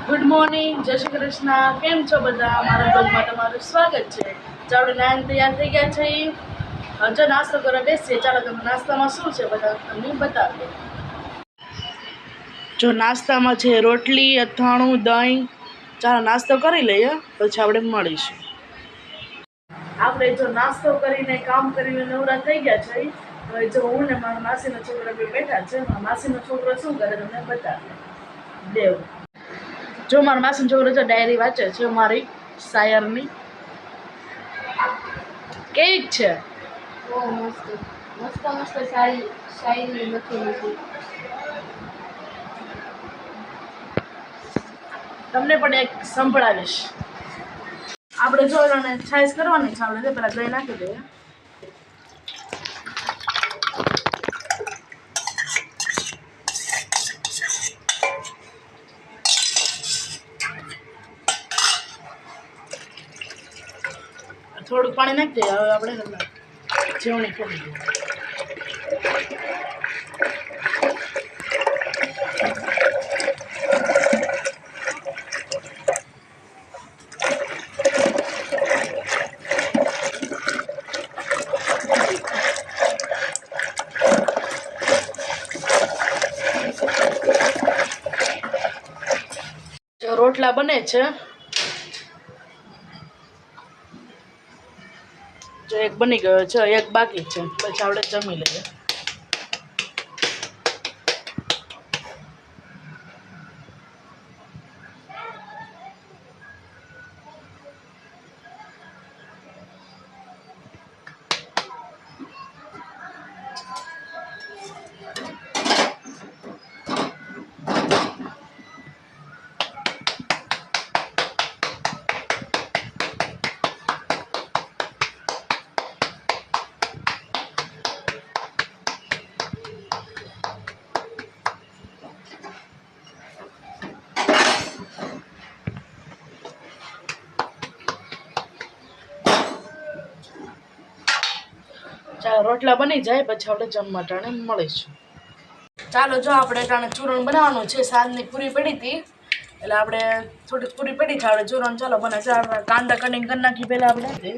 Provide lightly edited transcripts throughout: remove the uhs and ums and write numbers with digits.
Good morning, જય શ્રી કૃષ્ણ. કેમ છો બધા? મારા બ્લોગમાં તમારું સ્વાગત છે. ચાલો નાન તૈયાર થઈ ગયા છે. જો નાસ્તો કરવા બેસીએ. ચાલો તમે નાસ્તામાં શું છે બધા તમને બતાવીએ. જો નાસ્તામાં છે રોટલી, અથાણું, દહીં. ચાલો નાસ્તો કરી લઈએ, પછી આપણે મળીશું. આપણે જો નાસ્તો કરીને કામ કરીને નવરા થઈ ગયા છે. હવે જો હું ને મારા માસીનો છોકરો બે બેઠા છે. મારા માસીનો છોકરો શું કરે તમને બતાવીએ. દેવ જો મારા માસીનો છોકરો છે ડાયરી વાંચે છે મારી શાયરની. કેવી છે? બહુ મસ્ત મસ્ત મસ્ત શાયરી લખેલી છે. તમને પણ એક સંભળાવીશ. આપણે જો એને છાશ કરવાની છે. આપણે પેલા દહીં નાખી દઈએ. થોડું પાણી નાખી દઈએ. હવે આપણે જેવણી કરી દઈએ. રોટલા બને છે. જો એક બની ગયો છે, એક બાકી છે. પછી આપણે જમી લઈએ. ચાલો રોટલા બની જાય પછી આપણે જમવા ટાણે મળીશું. ચાલો જો આપણે ટાણે ચૂરણ બનાવવાનું છે. સાંજની પૂરી પડી હતી એટલે આપણે થોડીક પૂરી પડી છે. આપણે ચૂરણ ચાલો બને છે. આપણે કાંદા કટિંગ કરી નાખી પહેલાં આપણે.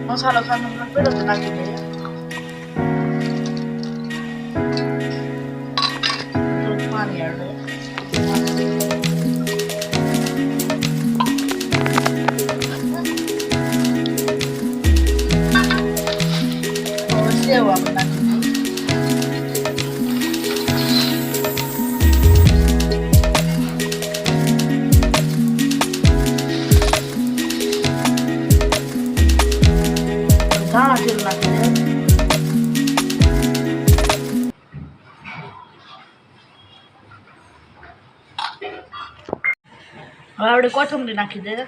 મસાલો ખાવાનો પેલો તો નાખી દઈએ. થોડું પાણી એડ સેવ આપણે નાખી દઈએ. ધાણા જીરું નાખી દઈએ. હવે આપણે કોથમરી નાખી દઈએ.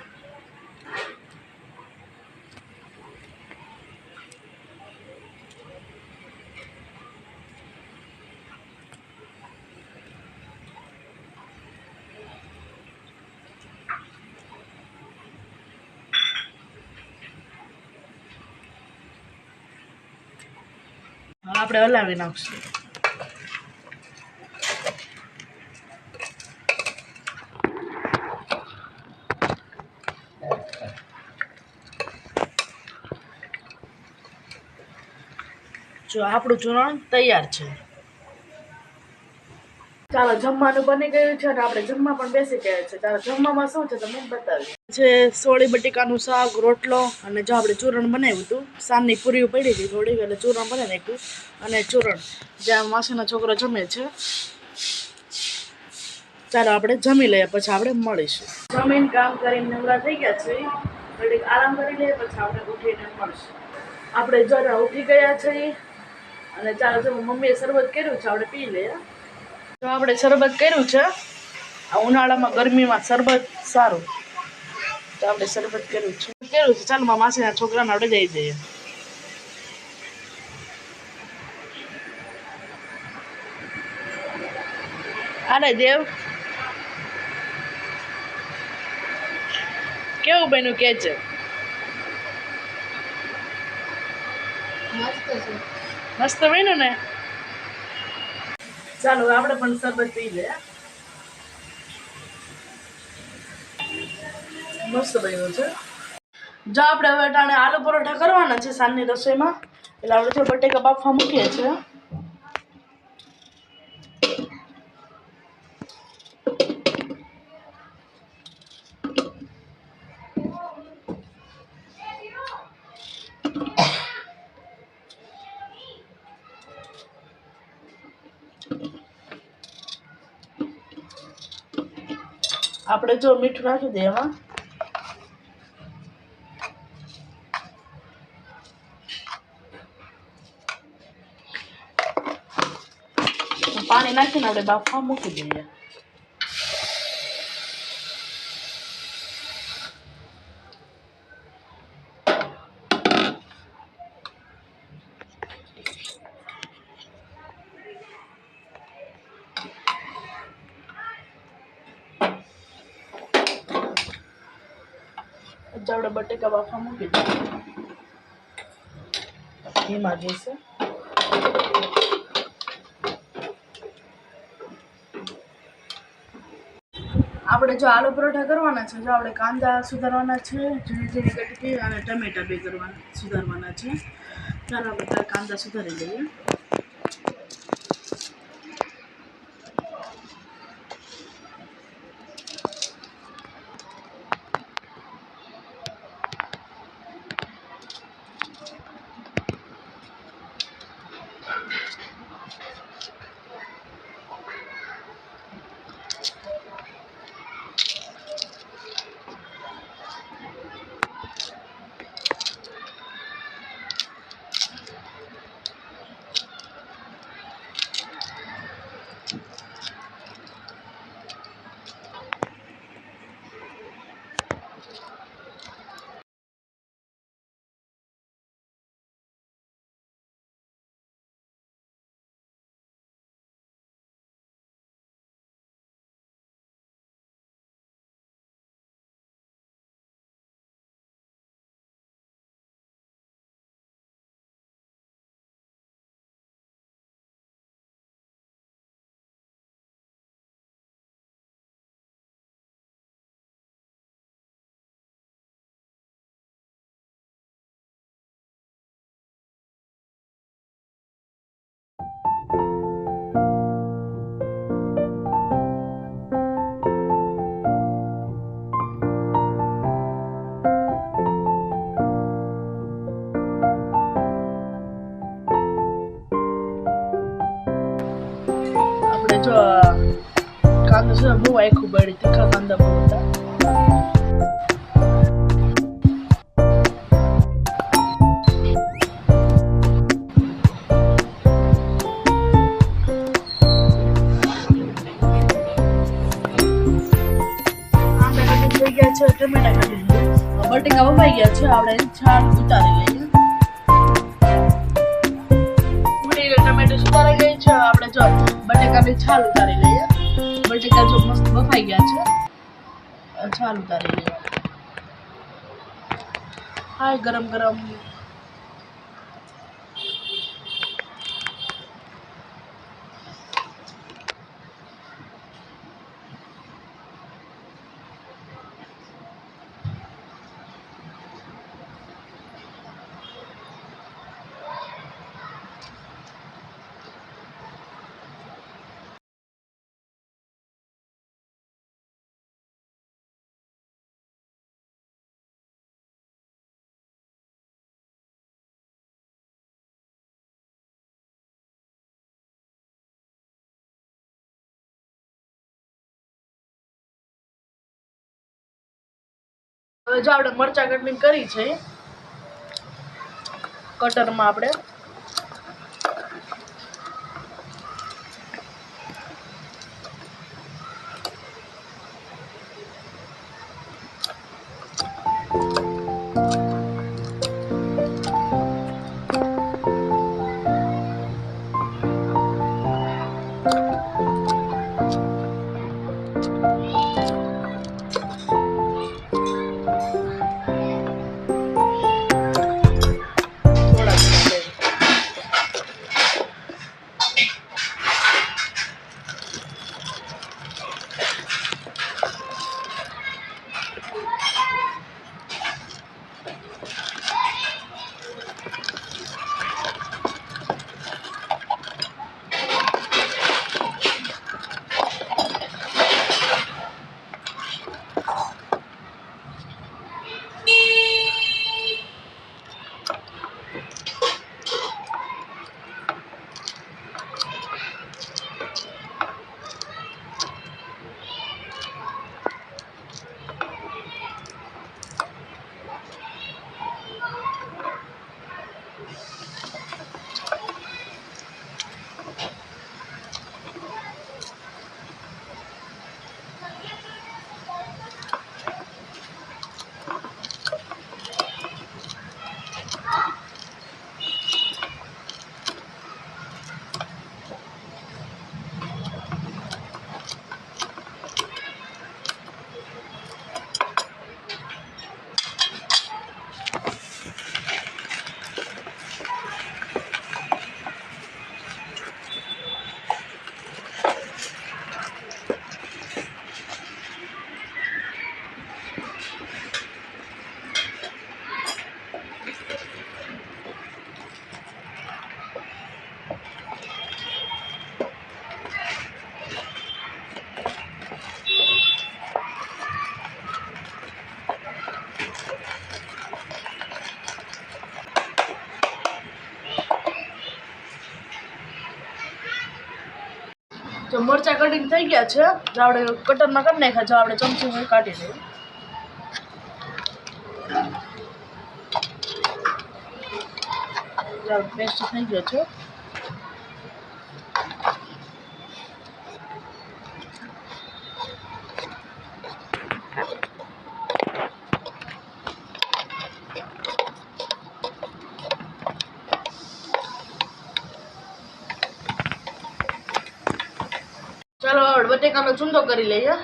આપણે હલાવી નાખશું. જો આપણું ચૂરણ તૈયાર છે. ચાલો જમવાનું બની ગયું છે અને આપણે જમવા પણ બેસી ગયા છે. ચાલો જમવામાં શું છે તમને બતાવીએ. છે સોળી બટેકાનું શાક, રોટલો અને જો આપણે ચૂરણ બનાવ્યું હતું. સાંજની પૂરી પડી હતી થોડી એટલે ચૂરણ બનાવી નાખ્યું. અને ચૂરણ જ્યાં માસીનો છોકરો જમે છે. ચાલો આપણે જમી લઈએ, પછી આપણે મળીશું. જમીન કામ કરીને નવરા થઈ ગયા છે, ઘડીક આરામ કરી લઈએ, પછી આપણે ઉઠીને મળશું. આપણે જરા ઉઠી ગયા છીએ અને ચાલો જો મમ્મીએ શરબત કર્યું છે, આપણે પી લઈએ. જો આપણે શરબત કર્યું છે, આ ઉનાળામાં ગરમીમાં શરબત સારું, તો આપણે શરબત કર્યું છે. ચાલો મારા માસીના છોકરાને આપણે દઈ દઈએ. આને દેવ કેવું બન્યું કે છે? મસ્ત છે. મસ્ત બન્યું ને? ચાલો આપણે પણ શરબત પી લઈએ. મસ્ત બન્યું છે. જો આપણે હવે ટાણે આલુ પરોઠા કરવાના છે સાંજની રસોઈમાં, એટલે આપણે જો બટેકા બાફવા મૂકીએ છીએ. આપણે જો મીઠું નાખી દઈએ એમાં. પાણી નાખીને આપણે બાફવા મૂકી દઈએ. આપણે બટેકા બાફવા મૂકી દઈએ. ધીમા ગેસે. આપણે જો આલુ પરોઠા કરવાના છે, જો આપણે કાંદા સુધારવાના છે, ઝીણી ઝીણી કટકી અને ટમેટા બે સુધારવાના છે. ચાલો આપણે કાંદા સુધારી લઈએ. આપણે જો કાંદા છે બહુ આખું બળી, તીખા કાંદા બહુ હતા. થઈ ગયા છે, ટમેટા કાઢી લઈએ. બટેકા વવાઈ ગયા છે, આપણે છાલ ઉતારી લઈએ. ટમેટો સુધારાઈ ગઈ છે, આપણે જો બટેકાની છાલ ઉતારી લઈએ. બટેકા જો મસ્ત બફાઈ ગયા છે, છાલ ઉતારી લઈએ. હાય ગરમ ગરમ હવે જો આપણે મરચાં કટિંગ કરી છે કટરમાં આપણે જો મરચાં કટિંગ થઈ ગયા છે જો આપણે કટરમાં કરી નાખ્યા જો આપણે ચમચી કાઢી લઈએ પેસ્ટ થઈ ગયો છે ચાલો આપણે બટેકાનો ચૂંદો કરી લઈએ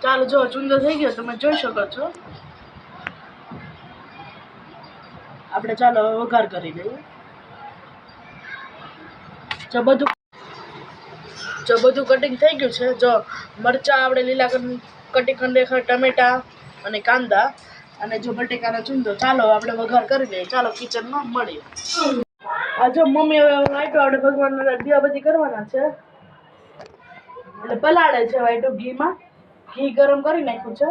ચાલો જો ચૂંદો થઈ ગયો તમે જોઈ શકો છો આપણે ચાલો વઘાર કરી લઈએ જો બધું કટિંગ થઈ ગયું છે જો મરચાં આપણે લીલા કટિંગ કરી નાખ્યા ટમેટા અને કાંદા અને જો બટેકાનો ચૂંદો ચાલો આપણે વઘાર કરી લઈએ ચાલો કિચનમાં મળીએ આ જો મમ્મી વાઈટો આપણે ભગવાનના દીવાબત્તી કરવાના છે એટલે પલાળે છે વાઈટો ઘીમાં ઘી ગરમ કરી નાખ્યું છે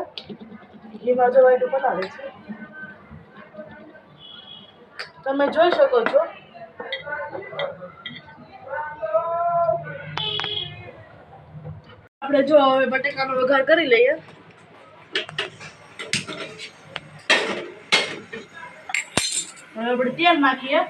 ઘીમાં જો વાઈટું પલાળે છે તમે જોઈ શકો છો આપણે જો હવે બટેકાનો વઘાર કરી લઈએ હવે આપણે તેલ નાખીએ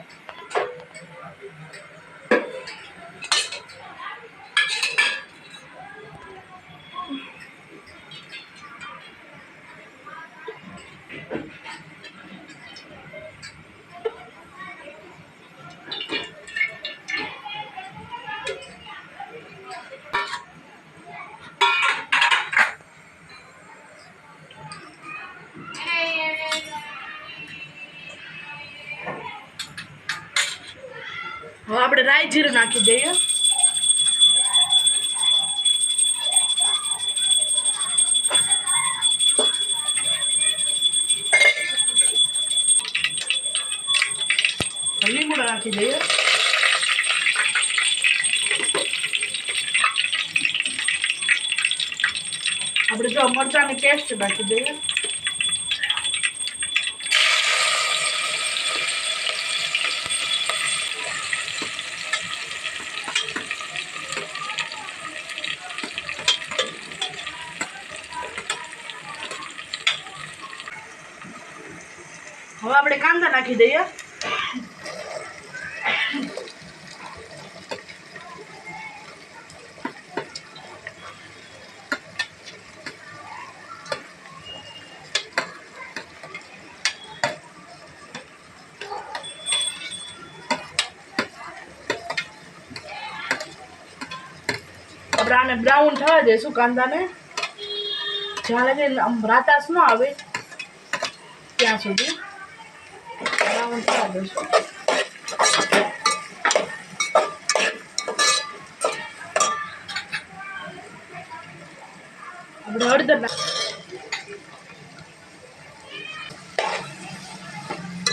હવે આપણે રાઈ જીરું નાખી દઈએ લીંબુ નાખી દઈએ. આપણે જો મરચાંની પેસ્ટ નાખી દઈએ. હવે આપણે કાંદા નાખી દઈએ. આપણે આને બ્રાઉન થવા દઈશું કાંદાને. જ્યાં લગી આમ રાતાશ ન આવે ત્યાં સુધી બ્રાઉન થવા દઈશું. આપણે હળદર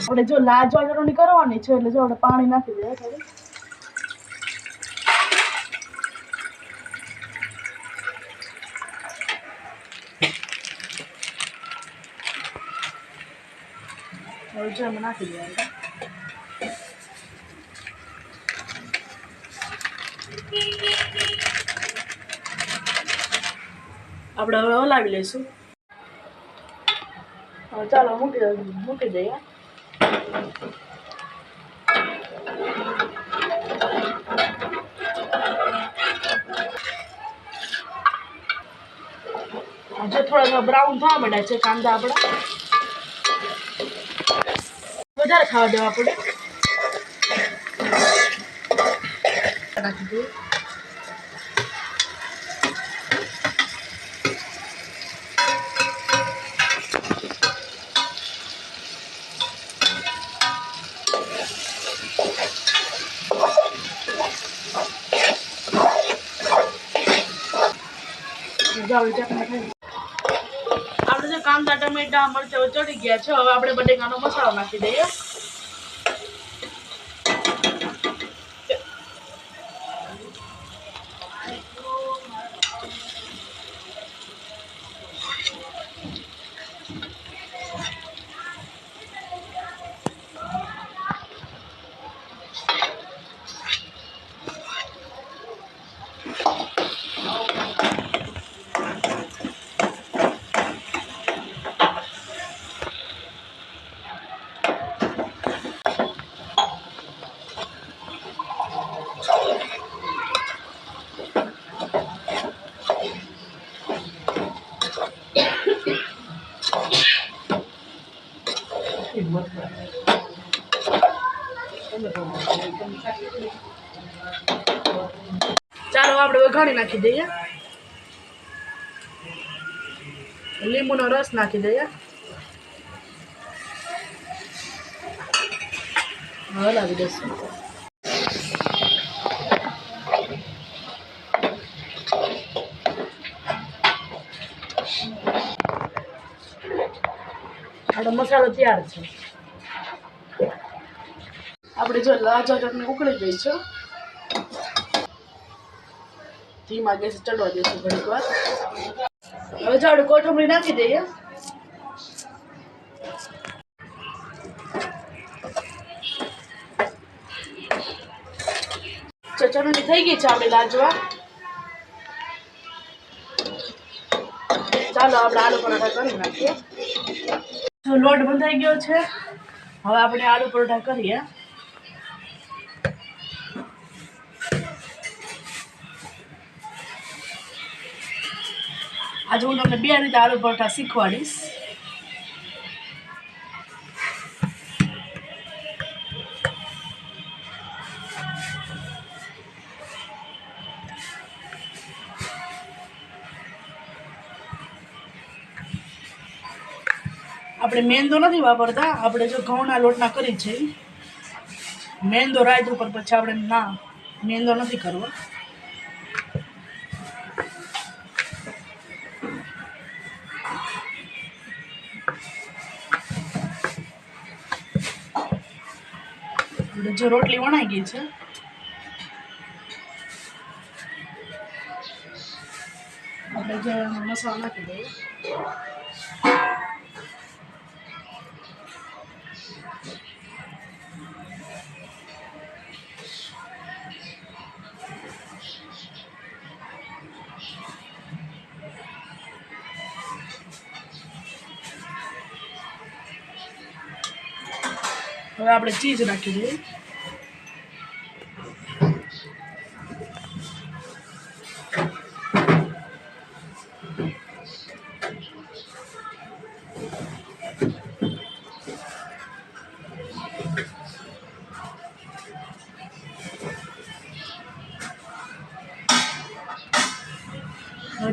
આપણે જો લાજવા ચટણી કરવાની છે એટલે જો આપણે પાણી નાખી દઈએ થોડું. હવે નાખી દઈએ. આપણે હવે હલાવી લઈશું. હવે ચાલો મૂકી દઈએ. જો થોડા બ્રાઉન થવા માંડ્યા છે કાંદા આપણા. વધારે ખાવા દેવા પડે. નાખી દઈએ. આપણે જે કાંદા ટમેટા મરચાં ચડી ગયા છે. હવે આપણે બટેકાનો મસાલો નાખી દઈએ. ચાલો આપણે વઘારી નાખી દઈએ. લીંબુનો રસ નાખી દઈએ. હલાવી દઈશું. આપણો મસાલો તૈયાર છે. આપણે જો લાજવા ચટણી ઉકળી ગઈ છે. ધીમા ગેસ ચડવા દઈશું ઘડીક વાર. હવે જો આપણે કોથમરી નાખી દઈએ. ચટણી થઈ ગઈ છે આપણે લાજવા. ચાલો આપણે આલુ પરોઠા કરી નાખીએ. લોટ બંધાઈ ગયો છે. હવે આપણે આલુ પરોઠા કરીએ. આજે હું તમને 2 રીતે આલુ પરોઠા શીખવાડીશ. આપણે મેંદો નથી વાપરતા. આપણે જો ઘઉંના લોટના કરી છે. મેંદો રાત ઉપર પછી આપણે ના મેંદો નથી કરવો. એટલે જો રોટલી વણાઈ ગઈ છે. આપણે જે મસાલો નાખી દઈએ. હવે આપણે ચીઝ નાખી દઈએ.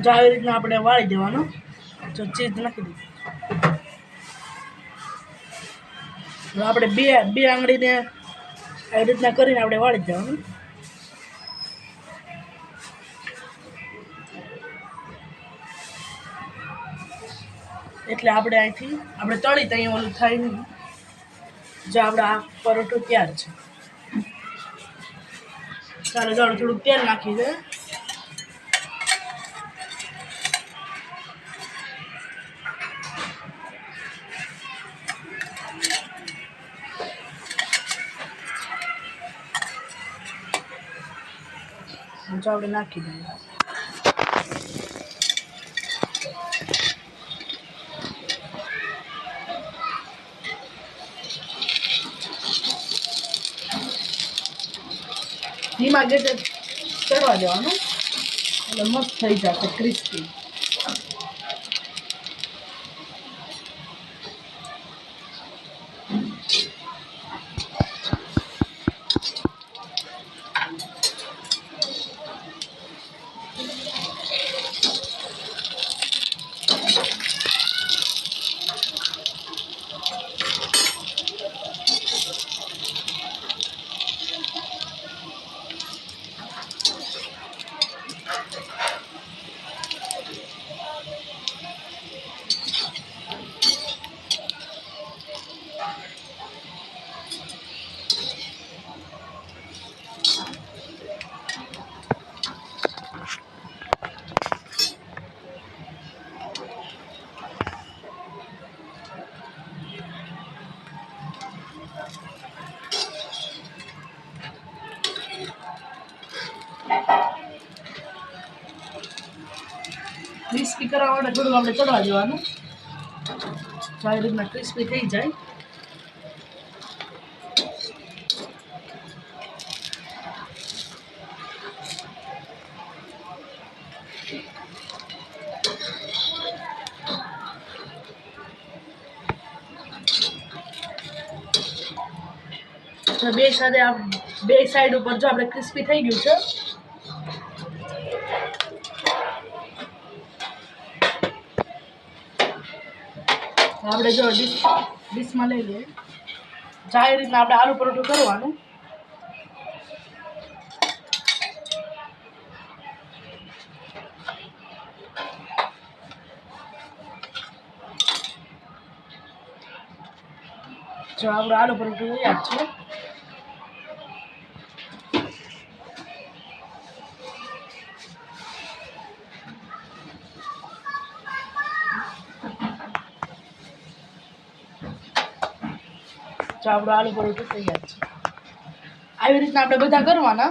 જો આવી રીતના આપણે વાળી દેવાનું. જો ચીઝ નાખી દઈએ. હવે આપણે બે આંગળીને આવી રીતના કરીને આપણે વાળી દેવાનું. એટલે આપણે અહીંથી આપણે તળી તો અહીંયા ઓલું થાય નહીં. જો આપણે આ પરોઠો તૈયાર છે. ચાલો ચાલો થોડુંક તેલ નાખી દે. જો આપણે નાખી દઈએ. ધીમા ગેસે ચડવા દેવાનું એટલે મસ્ત થઈ જશે ક્રિસ્પી. ક્રિસ્પી કરવા માટે થોડુંક આપણે ચડવા દેવાનું. આવી રીતના ક્રિસ્પી થઈ જાય. બે સાઈડ ઉપર જો આપણે ક્રિસ્પી થઈ ગયું છે. આપણે જો ડીશમાં લઈ લઈએ. આવી રીતના આપણે આલુ પરોઠું કરવાનું. જો આપણું આલુ પરોઠું તૈયાર છે. જો આપણું આલુ પરોઠું તૈયાર છે. આવી રીતના આપણે બધા કરવાના.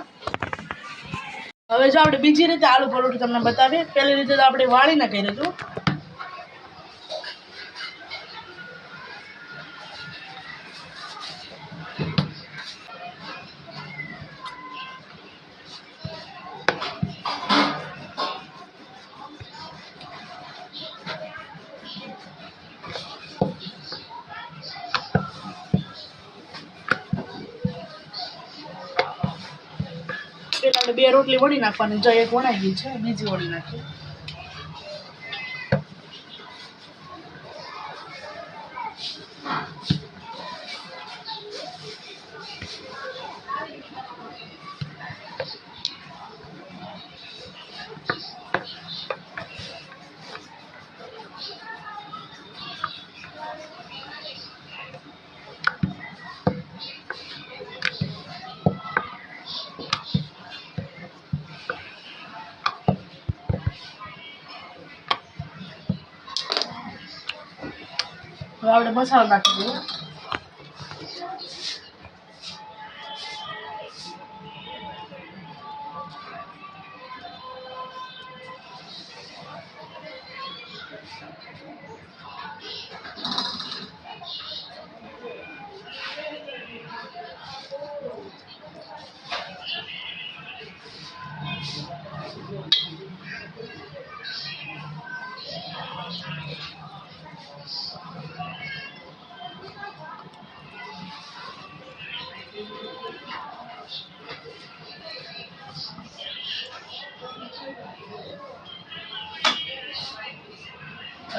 હવે જો આપણે બીજી રીતે આલુ પરોઠું તમને બતાવીએ. પહેલી રીતે તો આપણે વાળીને કર્યું હતું. પેલા આપણે બે રોટલી વળી નાખવાની. જો એક વણાઈ ગઈ છે, બીજી વળી નાખી. આપણે મસાલો નાખી દઈએ.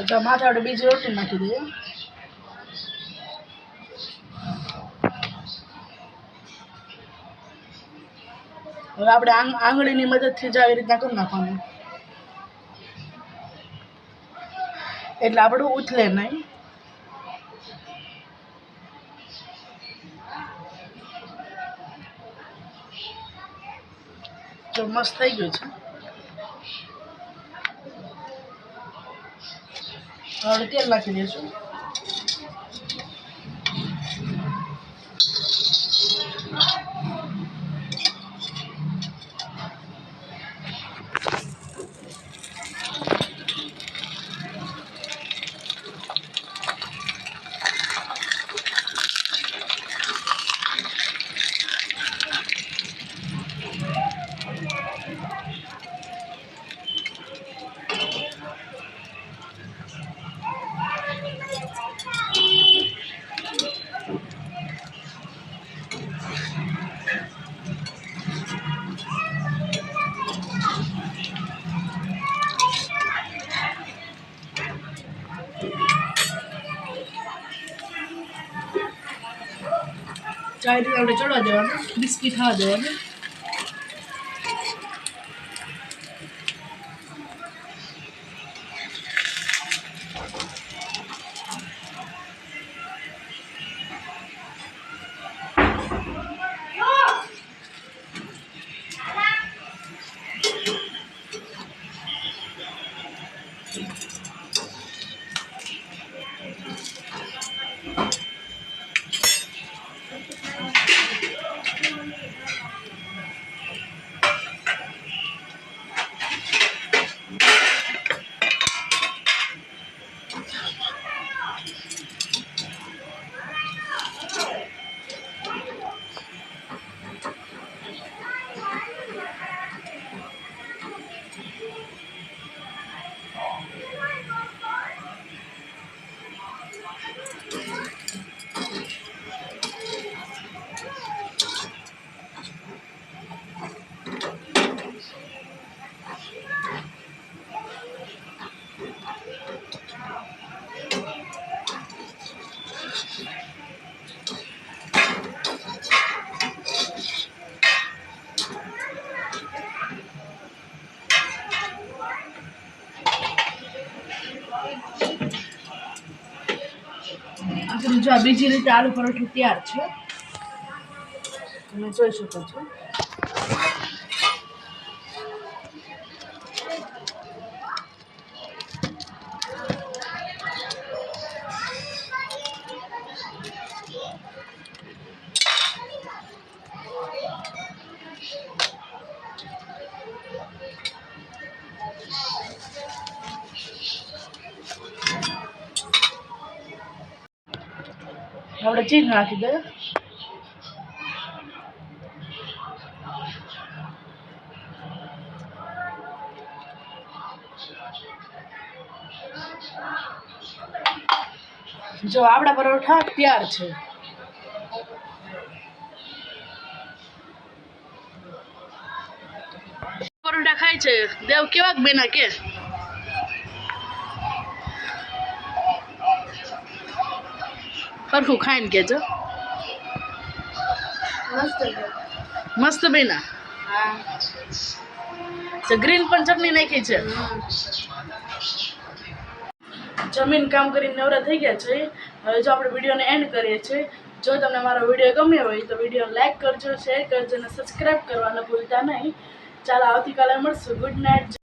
તો માથે આપણે બીજી રોટલી નાખી દઈએ. હવે આપણે આંગળીની મદદથી જ આવી રીતના કરી નાખવાનું, એટલે આપણું ઉથલે નહીં. જો મસ્ત થઈ ગયું છે. હવે તેલ નાખી દઈશું. ચાય આપણે ચડવા દેવાનું, બિસ્કીટ ખાવા દેવાનું. આપણું જો બીજી રીતે આલુ પરોઠું તૈયાર છે, તમે જોઈ શકો છો. આપણે ચીઝ નાખી દઈએ. જો આપણા પરોઠા તૈયાર છે. પરોઠા ખાય છે દેવ કેવાક બેના કે સરખું ખાઈને કેજો. મસ્ત બેના. ગ્રીન પણ ચટણી નાખી છે. જમીન કામ કરીને નવરા થઈ ગયા છે. હવે જો આપણે વિડીયોને એન્ડ કરીએ છીએ. જો તમને મારો વિડીયો ગમ્યો હોય તો વિડીયો લાઈક કરજો, શેર કરજો અને સબસ્ક્રાઈબ કરવાનું ભૂલતા નહીં. ચાલો આવતીકાલે મળશું. Good night.